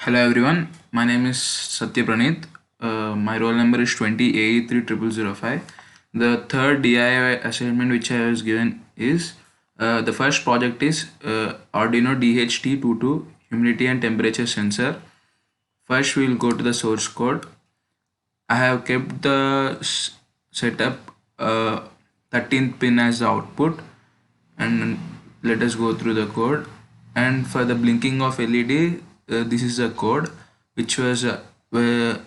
Hello everyone, my name is Satya Praneeth. My roll number is 20AE30005. The third DIY assignment which I was given is the first project is Arduino DHT22 humidity and temperature sensor. First we will go to the source code. I have kept the setup 13th pin as the output, and let us go through the code. And for the blinking of LED, this is the code which was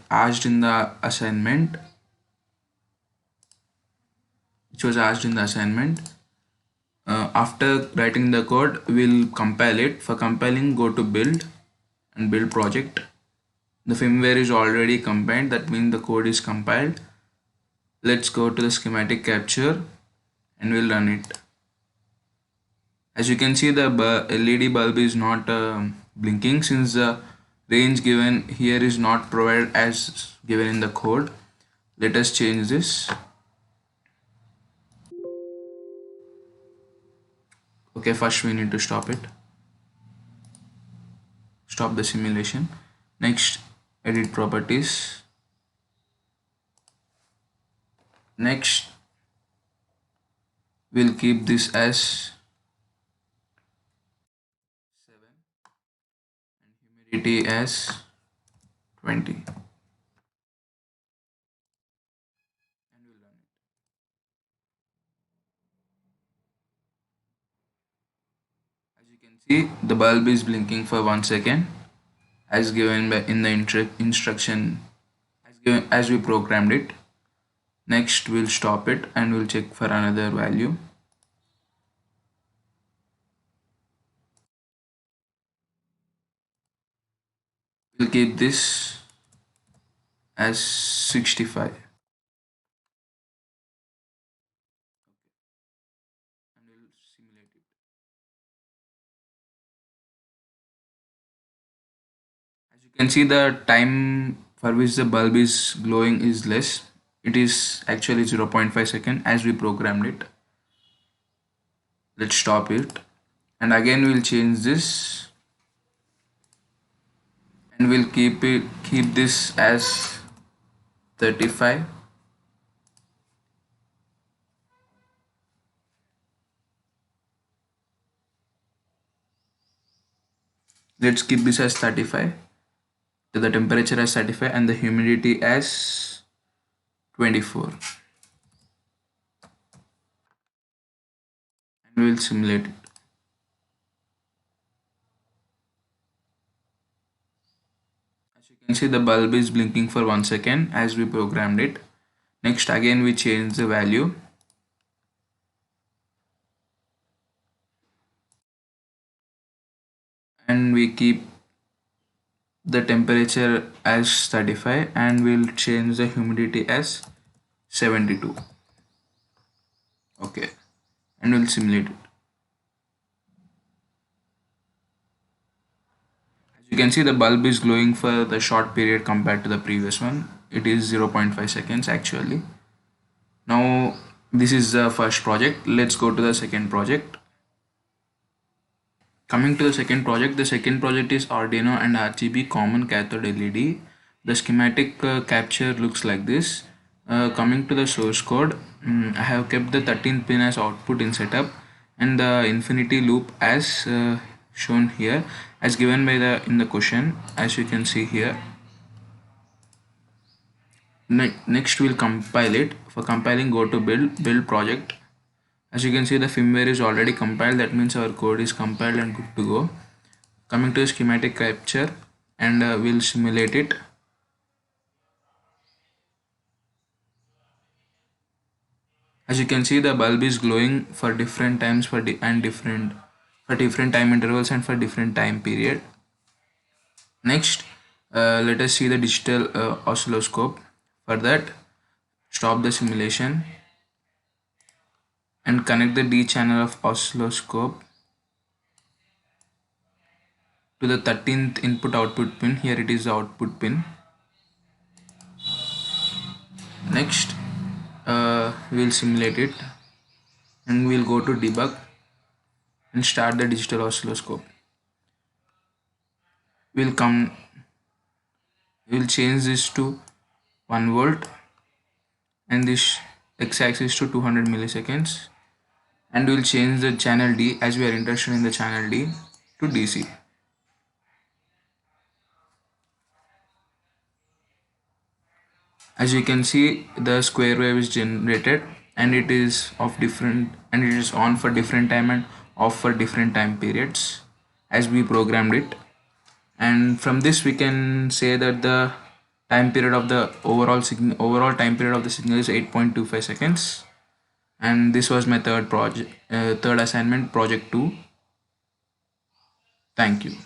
asked in the assignment after writing the code, we'll compile it. For compiling, go to build and build project. The firmware is already compiled, that means the code is compiled. Let's go to the schematic capture and we'll run it. As you can see, the LED bulb is not blinking since the range given here is not provided as given in the code. Let us change this. Okay, first we need to stop it. Stop the simulation. Next, edit properties. Next, we'll keep this as 7 and humidity as 20. And we'll run it. As you can see, the bulb is blinking for 1 second as given in the instruction as we programmed it. Next, we'll stop it and we'll check for another value. We'll keep this as 65 and we'll simulate it. As you can see, the time for which the bulb is glowing is less. It is actually 0.5 seconds as we programmed it. Let's stop it and again we'll change this and we'll keep this as 35. Let's keep this as 35, to the temperature as 35 and the humidity as 24, and we will simulate it. As you can see, the bulb is blinking for 1 second as we programmed it. Next, again we change the value and we keep the temperature as 35 and we'll change the humidity as 72. Okay, and we'll simulate it. As you can see, the bulb is glowing for the short period compared to the previous one. It is 0.5 seconds actually. Now this is the first project. Let's go to the second project. Coming to the second project is Arduino and RGB common cathode LED. The schematic capture looks like this. Coming to the source code, I have kept the 13th pin as output in setup and the infinity loop as shown here as given by in the question, as you can see here. Next we'll compile it. For compiling, go to build project. As you can see, the firmware is already compiled, that means our code is compiled and good to go. Coming to schematic capture and we'll simulate it. As you can see, the bulb is glowing for different times for different time intervals and for different time period. Next, let us see the digital oscilloscope. For that, stop the simulation and connect the D channel of oscilloscope to the 13th input output pin. Here it is the output pin. Next, we'll simulate it and we'll go to debug and start the digital oscilloscope. We'll come We will change this to 1 volt and this x-axis to 200 milliseconds, and we will change the channel D, as we are interested in the channel D, to DC. As you can see, the square wave is generated, and it is on for different time and off for different time periods as we programmed it. And from this we can say that the time period of the overall time period of the signal is 8.25 seconds. And this was my third assignment, project 2. Thank you.